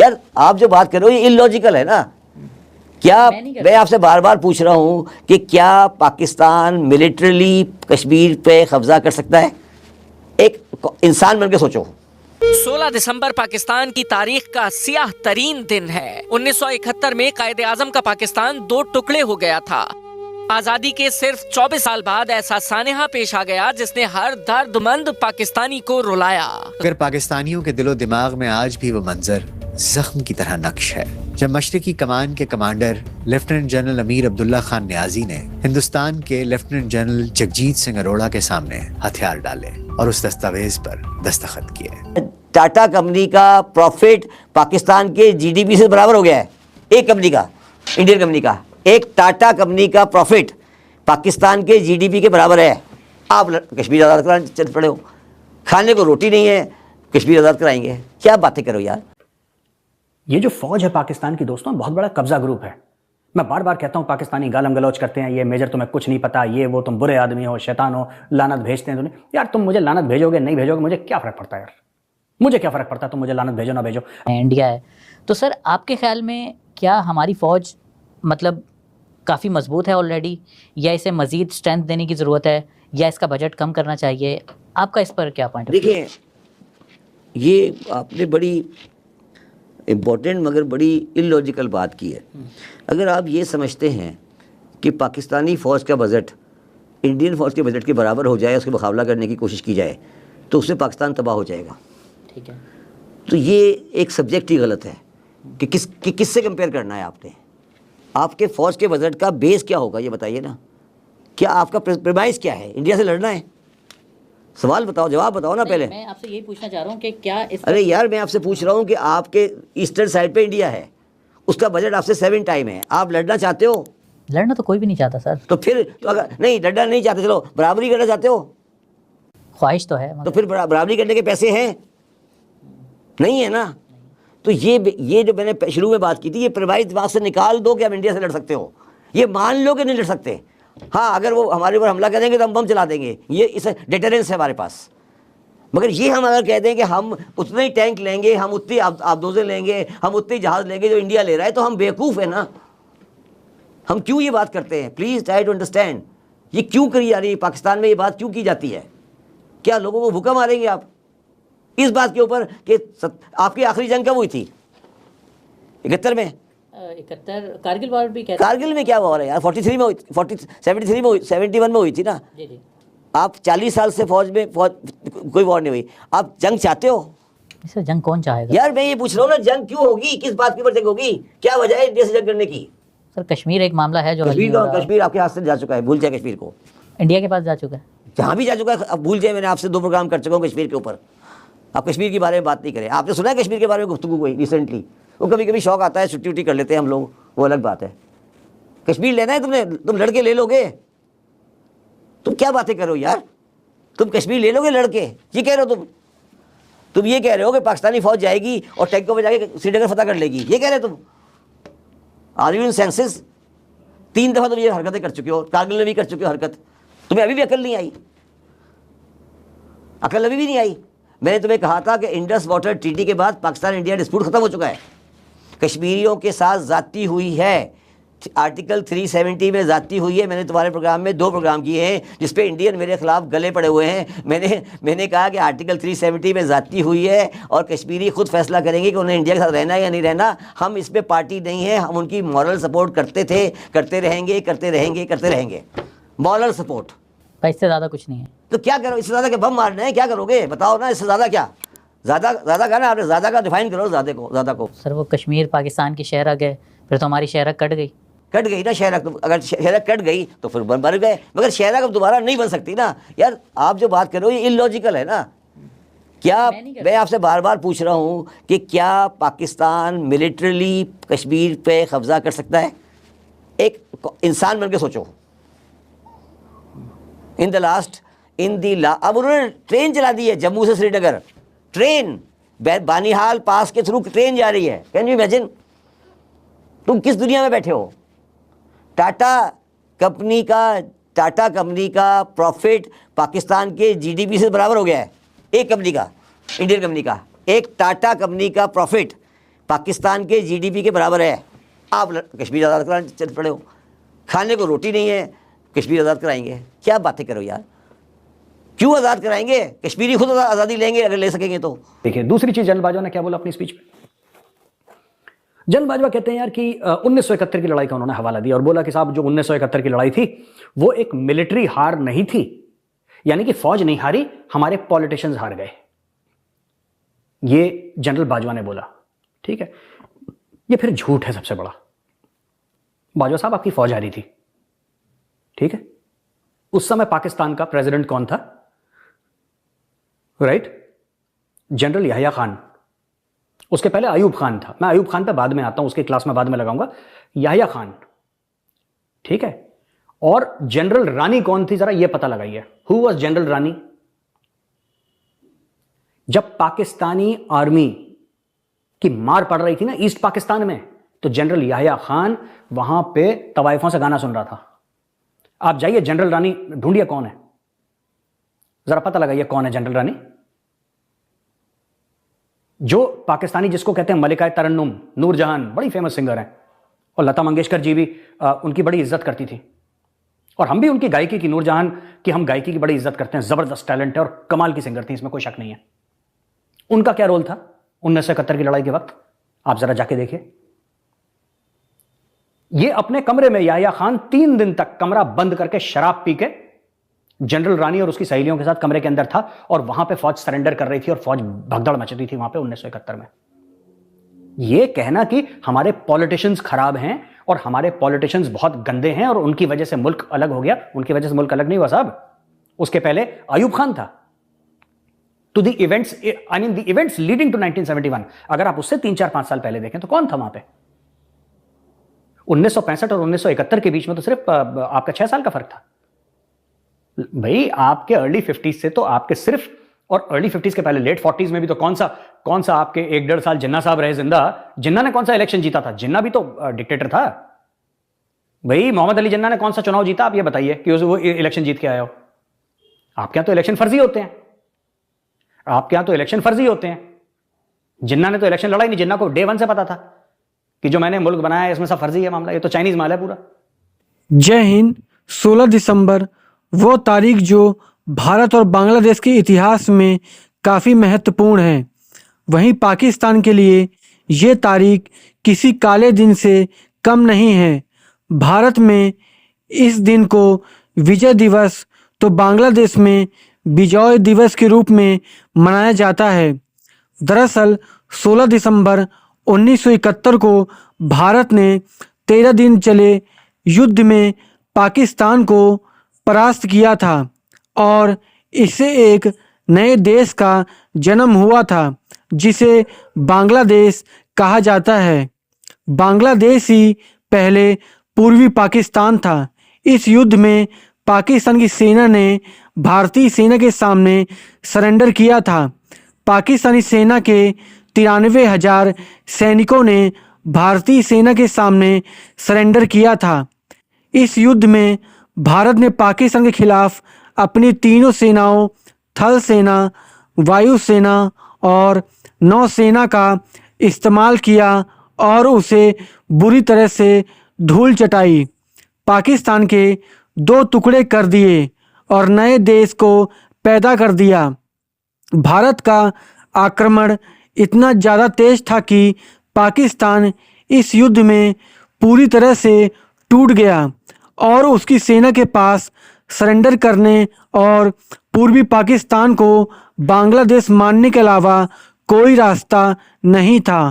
यार आप जो बात कर रहे हो ये इलॉजिकल है ना। क्या मैं आपसे बार बार पूछ रहा हूं कि क्या पाकिस्तान मिलिट्रली कश्मीर पे कब्जा कर सकता है? एक इंसान बन के सोचो। 16 दिसंबर पाकिस्तान की तारीख का सियाह तरीन दिन है। 1971 में कायदे आजम का पाकिस्तान 2 टुकड़े हो गया था। आजादी के सिर्फ 24 साल बाद ऐसा सानेहा पेश आ गया जिसने हर दर्दमंद पाकिस्तानी को रुलाया। अगर पाकिस्तानियों के दिलो दिमाग में आज भी वो मंजर जख्म की तरह नक्श है जब मशरकी कमान के commander lieutenant general Amir Abdullah Khan Niazi ने हिंदुस्तान के लेफ्टिनेंट जनरल जगजीत सिंह अरोड़ा के सामने हथियार डाले और उस दस्तावेज पर दस्तखत किए। टाटा कंपनी का प्रॉफिट पाकिस्तान के जीडीपी से बराबर हो गया है। एक कंपनी का, इंडियन कंपनी का, एक टाटा कंपनी का प्रॉफिट पाकिस्तान के जीडीपी के बराबर है। आप कश्मीर आज़ाद कराने चल पड़े हो, खाने को रोटी नहीं है, कश्मीर आज़ाद कराएंगे। क्या बातें करो यार। ये जो फौज है पाकिस्तान की दोस्तों बहुत बड़ा कब्जा ग्रुप है। मैं बार बार कहता हूँ पाकिस्तानी गालम गलौज करते हैं, ये मेजर तुम्हें कुछ नहीं पता, ये वो, तुम बुरे आदमी हो, शैतान हो, लानत भेजते हैं तुम्हें। यार तुम मुझे लानत भेजोगे नहीं भेजोगे मुझे क्या फ़र्क पड़ता है यार, मुझे क्या फ़र्क पड़ता है तुम मुझे लानत भेजो ना भेजो। इंडिया है तो सर आपके ख्याल में क्या हमारी फ़ौज मतलब काफ़ी मजबूत है ऑलरेडी, या इसे मज़ीद स्ट्रेंथ देने की ज़रूरत है, या इसका बजट कम करना चाहिए? आपका इस पर क्या पॉइंट है? देखिए ये आपने बड़ी इम्पोर्टेंट मगर बड़ी इलॉजिकल बात की है। अगर आप ये समझते हैं कि पाकिस्तानी फ़ौज का बजट इंडियन फ़ौज के बजट के बराबर हो जाए, उसका मुकाबला करने की कोशिश की जाए तो उससे पाकिस्तान तबाह हो जाएगा। ठीक है, तो ये एक सब्जेक्ट ही गलत है कि किससे कंपेयर करना है आपने। आपके फ़ौज के बजट का बेस क्या होगा ये बताइए ना। क्या आपका प्रेमाइस क्या है? इंडिया से लड़ना है? सवाल बताओ, जवाब बताओ ना पहले। मैं आपसे यही पूछना चाह रहा हूँ कि क्या इस अरे यार मैं आपसे पूछ रहा हूँ कि आपके ईस्टर्न साइड पे इंडिया है, उसका बजट आपसे 7 टाइम है, आप लड़ना चाहते हो? लड़ना तो कोई भी नहीं चाहता सर। तो फिर तो अगर नहीं लड़ना नहीं चाहते, चलो बराबरी करना चाहते हो, ख्वाहिश तो है तो फिर बराबरी करने के पैसे हैं? नहीं है ना। तो ये जो मैंने शुरू में बात की थी, ये प्रवाहित दिमाग से निकाल दो कि आप इंडिया से लड़ सकते हो। ये मान लो कि नहीं लड़ सकते। हाँ, अगर वो हमारे ऊपर हमला करेंगे तो हम बम चला देंगे, ये इस डेटरेंस है हमारे पास। मगर ये हम अगर कह दें कि हम उतने ही टैंक लेंगे, हम उतनी आबदोजें लेंगे, हम उतने जहाज़ लेंगे जो इंडिया ले रहा है, तो हम बेवकूफ़ है ना। हम क्यों ये बात करते हैं? Please try to understand. ये क्यों करी जा रही है पाकिस्तान में, ये बात क्यों की जाती है? क्या लोगों को भूखा मारेंगे आप इस बात के ऊपर कि आपकी आखिरी जंग कब हुई थी? 71 में। 71 कारगिल वॉर भी कहते हैं। कारगिल में क्या हुआ है यार? 43 में हुई, 73 में हुई, 71 में हुई थी ना। जी जी। आप 40 साल से फौज कोई वॉर नहीं हुई, आप जंग चाहते हो? सर जंग कौन चाहेगा? यार मैं ये पूछ रहा हूँ ना, जंग क्यों होगी? किस बात के ऊपर जंग होगी? क्या वजह है इंडिया से जंग करने की? सर कश्मीर एक मामला है जो कश्मीर आपके हाथ से जा चुका है, भूल जाए कश्मीर को। इंडिया के पास जा चुका है, जहाँ भी जा चुका है अब भूल जाए। मैंने आपसे 2 प्रोग्राम कर चुका हूँ कश्मीर के ऊपर। आप कश्मीर के बारे में बात नहीं करें। आपने सुना है कश्मीर के बारे में गुफ्तगू कोई रिसेंटली? वो कभी कभी शौक आता है, छुट्टी उट्टी कर लेते हैं हम लोग, वो अलग बात है। कश्मीर लेना है तुमने, तुम लड़के ले लोगे? तुम क्या बातें करो यार, तुम कश्मीर ले लोगे लड़के? ये कह रहे हो तुम ये कह रहे हो कि पाकिस्तानी फौज जाएगी और टैंकों में जाके श्रीनगर फतह कर लेगी, ये कह रहे हो तुम? Are you in senses? 3 दफ़ा तुम ये हरकतें कर चुके हो, कारगिल में भी कर चुके हो हरकत, तुम्हें अभी भी अकल नहीं आई? अकल अभी भी नहीं आई? मैंने तुम्हें कहा था कि इंडस वाटर ट्रीटी के बाद पाकिस्तान इंडिया डिस्प्यूट खत्म हो चुका है। कश्मीरियों के साथ जाती हुई है, आर्टिकल 370 में जाती हुई है। मैंने तुम्हारे प्रोग्राम में 2 प्रोग्राम किए हैं जिस पे इंडियन मेरे खिलाफ गले पड़े हुए हैं। मैंने कहा कि आर्टिकल 370 में जाती हुई है और कश्मीरी खुद फैसला करेंगे कि उन्हें इंडिया के साथ रहना है या नहीं रहना। हम इस पर पार्टी नहीं है, हम उनकी मॉरल सपोर्ट करते थे, करते रहेंगे मॉरल सपोर्ट। इससे ज़्यादा कुछ नहीं है। तो क्या करो? इससे ज़्यादा क्या बम मारना है? क्या करोगे बताओ ना? इससे ज़्यादा क्या? ज़्यादा का ना, आपने ज़्यादा का डिफाइन करो। ज़्यादा को सर वो कश्मीर पाकिस्तान की शहरक है, फिर तो हमारी शहरक कट गई ना शहरक। तो अगर शहरक कट गई तो फिर बन गए, मगर शहरक अब दोबारा नहीं बन सकती ना। यार आप जो बात कर रहे हो ये इलॉजिकल है ना। क्या मैं आपसे बार बार पूछ रहा हूँ कि क्या पाकिस्तान मिलिट्रली कश्मीर पे कब्जा कर सकता है? एक इंसान बन के सोचो। अब उन्होंने ट्रेन चला दी है जम्मू से श्रीनगर, ट्रेन बानीहाल पास के थ्रू ट्रेन जा रही है। Can you imagine? तुम किस दुनिया में बैठे हो? टाटा कंपनी का प्रॉफिट पाकिस्तान के जीडीपी से बराबर हो गया है। एक कंपनी का, इंडियन कंपनी का, एक टाटा कंपनी का प्रॉफिट पाकिस्तान के जीडीपी के बराबर है। आप कश्मीर आज़ाद कराने चल पड़े हो, खाने को रोटी नहीं है, कश्मीर आज़ाद कराएंगे? क्या बातें करो यार, क्यों आज़ाद कराएंगे? कश्मीरी खुद आज़ादी लेंगे अगर ले सकेंगे तो। देखिए दूसरी चीज जनरल बाजवा ने क्या बोला अपनी स्पीच में। जनरल बाजवा कहते हैं यार कि 1971 की लड़ाई का उन्होंने हवाला दिया और बोला कि साहब जो 1971 की लड़ाई थी वो एक मिलिट्री हार नहीं थी, यानी कि फौज नहीं हारी, हमारे पॉलिटिशियंस हार गए। ये जनरल बाजवा ने बोला, ठीक है। ये फिर झूठ है सबसे बड़ा। बाजवा साहब आपकी फौज हारी थी, ठीक है। उस समय पाकिस्तान का प्रेसिडेंट कौन था? Right, general Yahya Khan. उसके पहले अयूब खान था, मैं अयूब खान पे बाद में आता हूं, उसकी क्लास में बाद में लगाऊंगा। याह्या खान, ठीक है। और जनरल रानी कौन थी जरा ये पता लगाइए। हु वाज जनरल रानी? जब पाकिस्तानी आर्मी की मार पड़ रही थी ना ईस्ट पाकिस्तान में, तो जनरल याह्या खान वहां पे तवाइफों से गाना सुन रहा था। आप जाइए जनरल रानी ढूंढिए कौन है, जरा पता लगाइए कौन है जनरल रानी। जो पाकिस्तानी जिसको कहते हैं मलिका तरन्नुम, नूरजहान बड़ी फेमस सिंगर हैं, और लता मंगेशकर जी भी उनकी बड़ी इज्जत करती थी, और हम भी उनकी गायकी की, नूरजहान की हम गायकी की बड़ी इज्जत करते हैं। जबरदस्त टैलेंट है और कमाल की सिंगर थी, इसमें कोई शक नहीं है। उनका क्या रोल था 1971 की लड़ाई के वक्त? आप जरा जाके देखिए। ये अपने कमरे में याह्या खान 3 दिन तक कमरा बंद करके शराब पी के जनरल रानी और उसकी सहेलियों के साथ कमरे के अंदर था, और वहां पे फौज सरेंडर कर रही थी और फौज भगदड़ मच रही थी वहां पे 1971 में। ये कहना कि हमारे पॉलिटिशियंस खराब हैं और हमारे पॉलिटिशियंस बहुत गंदे हैं और उनकी वजह से मुल्क अलग हो गया, उनकी वजह से मुल्क अलग नहीं हुआ साहब। उसके पहले अयूब खान था। To the events, I mean the events leading to 1971, अगर आप उससे 3-4-5 साल पहले देखें तो कौन था वहां पे? 1965 और 1971 के बीच में तो सिर्फ आपका 6 साल का फर्क था भाई। आपके अर्ली 50s से तो आपके सिर्फ, और अर्ली 50s के पहले लेट 40s में भी तो कौन सा आपके 1-1.5 साल जिन्ना साहब रहे जिंदा। जिन्ना ने कौन सा इलेक्शन जीता था? जिन्ना भी तो डिक्टेटर था भाई। मोहम्मद अली जिन्ना ने कौन सा चुनाव जीता? आप ये बताइए कि वो इलेक्शन जीत के आया हो। आपके यहां तो इलेक्शन फर्जी होते हैं, आपके यहां तो इलेक्शन फर्जी होते हैं। जिन्ना ने तो इलेक्शन लड़ा ही नहीं। जिन्ना को डे 1 से पता था कि जो मैंने मुल्क बनाया है इसमें सब फर्जी है मामला, ये तो चाइनीज माल है पूरा। जय हिंद। 16 दिसंबर वो तारीख जो भारत और बांग्लादेश के इतिहास में काफ़ी महत्वपूर्ण है, वहीं पाकिस्तान के लिए ये तारीख किसी काले दिन से कम नहीं है। भारत में इस दिन को विजय दिवस तो बांग्लादेश में विजय दिवस के रूप में मनाया जाता है। दरअसल 16 दिसंबर 1971 को भारत ने 13 दिन चले युद्ध में पाकिस्तान को परास्त किया था और इससे एक नए देश का जन्म हुआ था जिसे बांग्लादेश कहा जाता है। बांग्लादेश ही पहले पूर्वी पाकिस्तान था। इस युद्ध में पाकिस्तान की सेना ने भारतीय सेना के सामने सरेंडर किया था। पाकिस्तानी सेना के 93,000 सैनिकों ने भारतीय सेना के सामने सरेंडर किया था। इस युद्ध में भारत ने पाकिस्तान के खिलाफ अपनी तीनों सेनाओं, थल सेना, वायु सेना और नौसेना का इस्तेमाल किया और उसे बुरी तरह से धूल चटाई। पाकिस्तान के 2 टुकड़े कर दिए और नए देश को पैदा कर दिया। भारत का आक्रमण इतना ज़्यादा तेज था कि पाकिस्तान इस युद्ध में पूरी तरह से टूट गया और उसकी सेना के पास सरेंडर करने और पूर्वी पाकिस्तान को बांग्लादेश मानने के अलावा कोई रास्ता नहीं था।